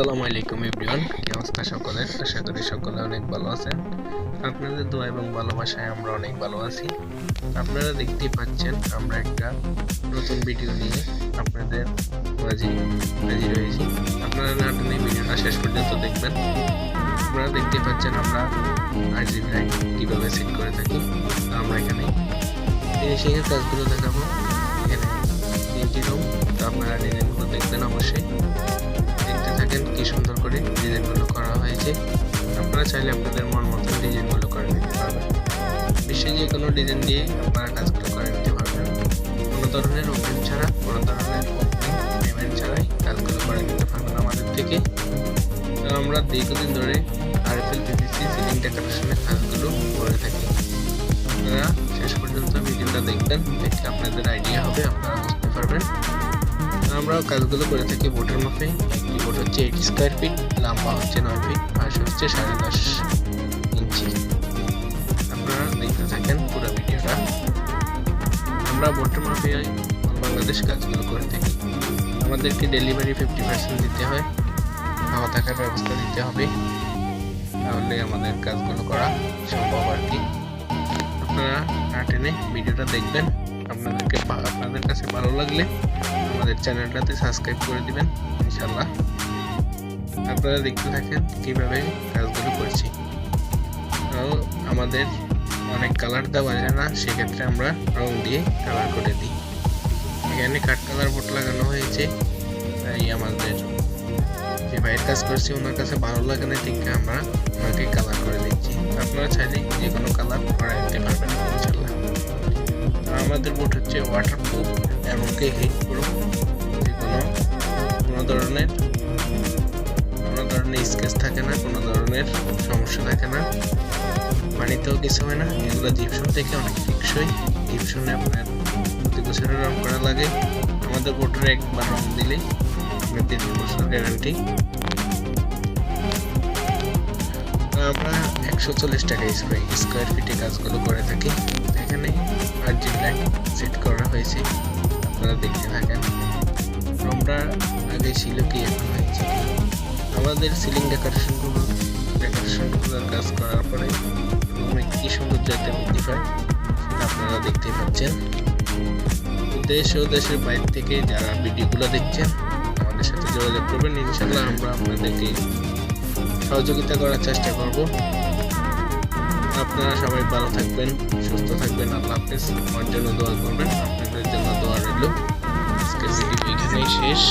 আসসালামু আলাইকুম এভরিওয়ান, কি অবস্থা সকলের? আশা করি সকলে অনেক ভালো আছেন। আপনাদের দোয়া এবং ভালোবাসায় আমরা অনেক ভালো আছি। আপনারা দেখতেই পাচ্ছেন আমরা একটা নতুন ভিডিও নিয়ে আপনাদের মাঝে হাজির হয়েছি। আপনারা না টেনে ভিডিওটা শেষ পর্যন্ত দেখবেন। আপনারা দেখতে পাচ্ছেন আমরা RGB লাইট কীভাবে সেট করে থাকি। আমরা এখানে ফিনিশিংয়ের কাজগুলো দেখাবো। এখানে 3টি রুম, তো আপনারা ডিজাইনগুলো দেখবেন অবশ্যই। দেখতে থাকেন কি সুন্দর করে ডিজাইনগুলো করা হয়েছে। আপনারা চাইলে আপনাদের মন মতো ডিজাইনগুলো করে নিতে পারবেন। বিশ্বে যে কোনো ডিজাইন দিয়ে আপনারা কাজগুলো করে নিতে পারবেন। কোনো ধরনের ওপেন ছাড়া, কোনো ধরনের ওপেন পেমেন্ট ছাড়াই কাজগুলো করে নিতে পারবেন আমাদের থেকে। আমরা দীর্ঘদিন ধরে RFL PVC সিলিং ডেকোরেশনের কাজগুলো করে থাকি। আপনারা শেষ পর্যন্ত ভিডিওটা দেখবেন, দেখে আপনাদের আইডিয়া হবে, আপনারা বুঝতে পারবেন। আমরাও কাজগুলো করে থাকি বোটের মাপে। একটি বোট হচ্ছে 80 স্কোয়ার ফিট, লম্বা হচ্ছে 9 ফিট, পাশ হচ্ছে 10.5 ইঞ্চি। আপনারা দেখতে থাকেন পুরো ভিডিওটা। আমরা বোটের মাপে বাংলাদেশ কাজগুলো করে থাকি। আমাদেরকে ডেলিভারি 50% দিতে হয়, খাওয়া থাকার ব্যবস্থা দিতে হবে, তাহলে আমাদের কাজগুলো করা সম্ভব আর কি। আপনারা না টেনে ভিডিওটা দেখবেন। আপনাদের কাছে ভালো লাগলে আমাদের চ্যানেলটাতে সাবস্ক্রাইব করে দিবেন ইনশাআল্লাহ। আপনারা দেখতে থাকেন কিভাবে কাজগুলো করছি। আমাদের অনেক কালার দেওয়া যায় না, সেক্ষেত্রে আমরা রং দিয়ে কালার করে দিই। এখানে কাঠ কালার বোর্ড লাগানো হয়েছে, তাই আমাদের যে ভাইয়ের কাজ করছি ওনার কাছে ভালো লাগে না, ঠিক আমরা ওনাকে কালার করে দিচ্ছি। আপনারা চাইলে যে কোনো কালার করে দিতে পারবেন ইনশাআল্লাহ। আমাদের বোট হচ্ছে ওয়াটারপ্রুফ এবং হিট প্রুফ। যে কোনো ধরনের স্কেচ থাকে না, কোনো ধরনের সমস্যা থাকে না, পানিতেও কিছু হয় না। এগুলো জিপসন থেকে অনেক টেকসই। জিপসনে আপনার প্রতি বছরের রং করা লাগে। আমাদের বোটের একবার রং দিলেই আপনার 3 বছর গ্যারান্টি। আমরা 140 টাকা স্কোয়ার ফিটে কাজগুলো করে থাকি। এখানে RGB লাইট সেট করা হয়েছে, আপনারা দেখতে থাকেন। রুমটা আগে ছিল কি, এখন হয়েছে কি। আমাদের সিলিং ডেকোরেশনগুলোর কাজ করার পরে রুমে কি সৌন্দর্যতা বৃদ্ধি পায় সেটা আপনারা দেখতেই পাচ্ছেন। দেশ ও দেশের বাইরে থেকে যারা ভিডিওগুলো দেখছেন আমাদের সাথে যোগাযোগ করবেন। ইনশাআল্লাহ আমরা আপনাদেরকে সহযোগিতা করার চেষ্টা করব। আপনারা সবাই ভালো থাকবেন, সুস্থ থাকবেন। আল্লাহ হাফেজ। আমার জন্য দোয়া করবেন, আপনাদের জন্য দোয়া রইল। আজকের ভিডিও এখানেই শেষ।